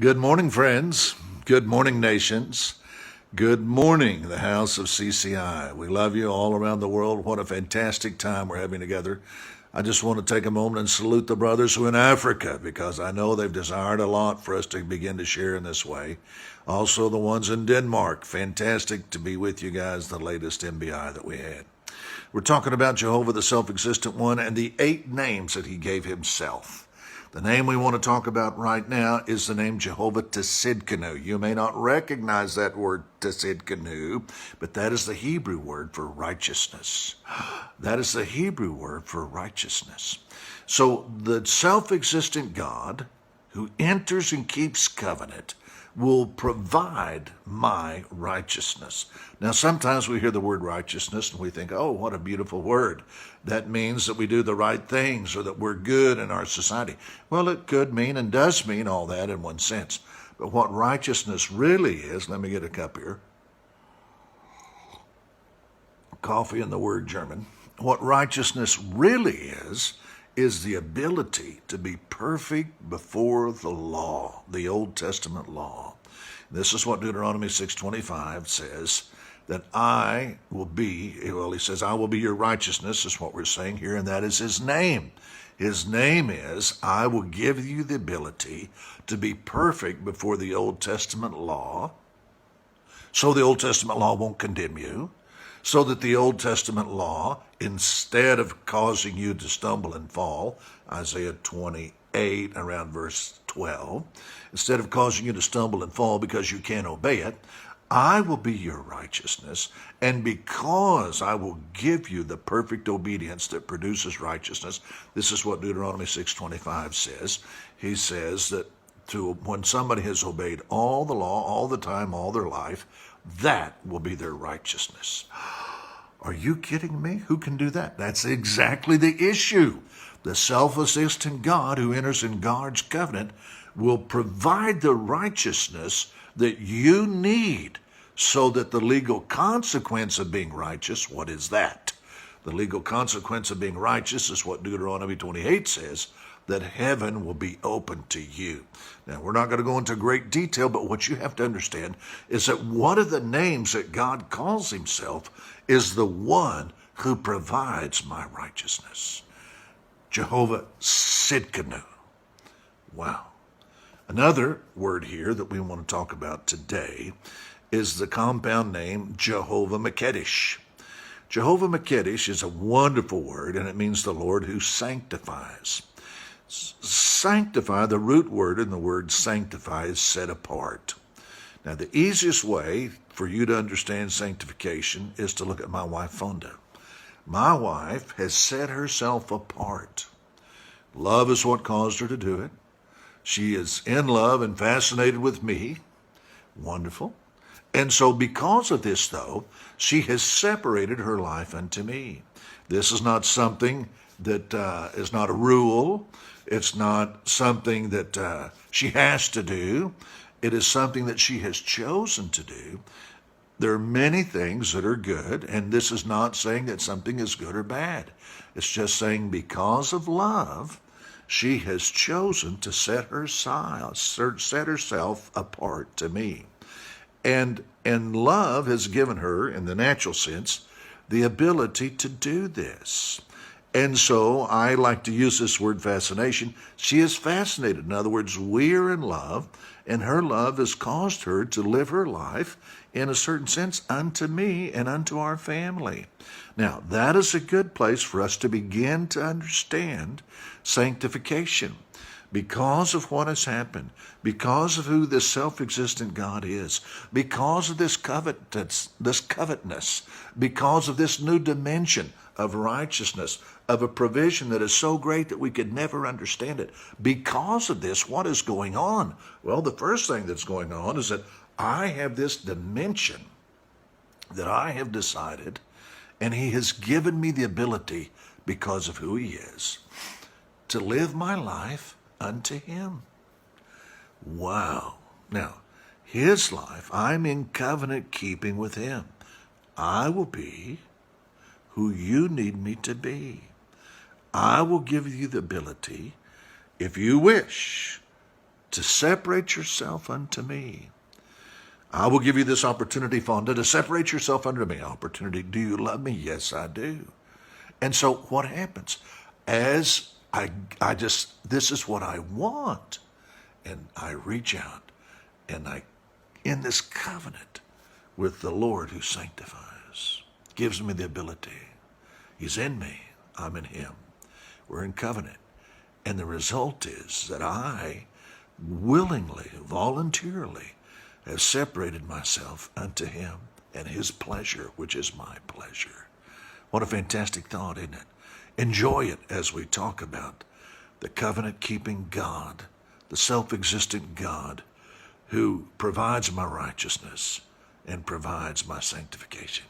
Good morning, friends. Good morning, nations. Good morning, the house of CCI. We love you all around the world. What a fantastic time we're having together. I just want to take a moment and salute the brothers who are in Africa because I know they've desired a lot for us to begin to share in this way. Also, the ones in Denmark. Fantastic to be with you guys, the latest MBI that we had. We're talking about Jehovah, the self-existent one, and the 8 names that he gave himself. The name we want to talk about right now is the name Jehovah Tsidkenu. You may not recognize that word Tsidkenu, but that is the Hebrew word for righteousness. That is the Hebrew word for righteousness. So the self-existent God who enters and keeps covenant will provide my righteousness. Now, sometimes we hear the word righteousness and we think, oh, what a beautiful word. That means that we do the right things or that we're good in our society. Well, it could mean and does mean all that in one sense. But what righteousness really is, let me get a cup here. Coffee and the word German. What righteousness really is the ability to be perfect before the law, the Old Testament law. This is what Deuteronomy 6:25 says, that I will be, well, he says, I will be your righteousness, is what we're saying here, and that is his name. His name is, I will give you the ability to be perfect before the Old Testament law, so the Old Testament law won't condemn you, so that the Old Testament law, instead of causing you to stumble and fall, Isaiah 28, around verse 12, instead of causing you to stumble and fall because you can't obey it, I will be your righteousness, and because I will give you the perfect obedience that produces righteousness, this is what Deuteronomy 6:25 says. He says that when somebody has obeyed all the law, all the time, all their life, that will be their righteousness. Are you kidding me? Who can do that? That's exactly the issue. The self-existent God who enters in God's covenant will provide the righteousness that you need so that the legal consequence of being righteous, what is that? The legal consequence of being righteous is what Deuteronomy 28 says, that heaven will be open to you. Now, we're not going to go into great detail, but what you have to understand is that one of the names that God calls himself is the one who provides my righteousness. Jehovah Tsidkenu. Wow. Another word here that we want to talk about today is the compound name Jehovah Makedesh. Jehovah Makedesh is a wonderful word, and it means the Lord who sanctifies. Sanctify, the root word in the word sanctify, is set apart. Now, the easiest way for you to understand sanctification is to look at my wife, Fonda. My wife has set herself apart. Love is what caused her to do it. She is in love and fascinated with me. Wonderful. And so because of this, though, she has separated her life unto me. This is not something that is not a rule. It's not something that she has to do. It is something that she has chosen to do. There are many things that are good, and this is not saying that something is good or bad. It's just saying because of love, she has chosen to set herself apart to me. And love has given her, in the natural sense, the ability to do this. And so I like to use this word fascination. She is fascinated. In other words, we are in love, and her love has caused her to live her life, in a certain sense, unto me and unto our family. Now, that is a good place for us to begin to understand sanctification. Because of what has happened, because of who this self-existent God is, because of this covetousness, because of this new dimension of righteousness, of a provision that is so great that we could never understand it. Because of this, what is going on? Well, the first thing that's going on is that I have this dimension that I have decided, and he has given me the ability, because of who he is, to live my life unto him. Wow. Now, his life, I'm in covenant keeping with him. I will be who you need me to be. I will give you the ability, if you wish, to separate yourself unto me. I will give you this opportunity, Fonda, to separate yourself unto me. Opportunity, do you love me? Yes, I do. And so what happens? As this is what I want. And I reach out and I, in this covenant with the Lord who sanctifies, gives me the ability. He's in me. I'm in him. We're in covenant. And the result is that I willingly, voluntarily, have separated myself unto him and his pleasure, which is my pleasure. What a fantastic thought, isn't it? Enjoy it as we talk about the covenant-keeping God, the self-existent God who provides my righteousness and provides my sanctification.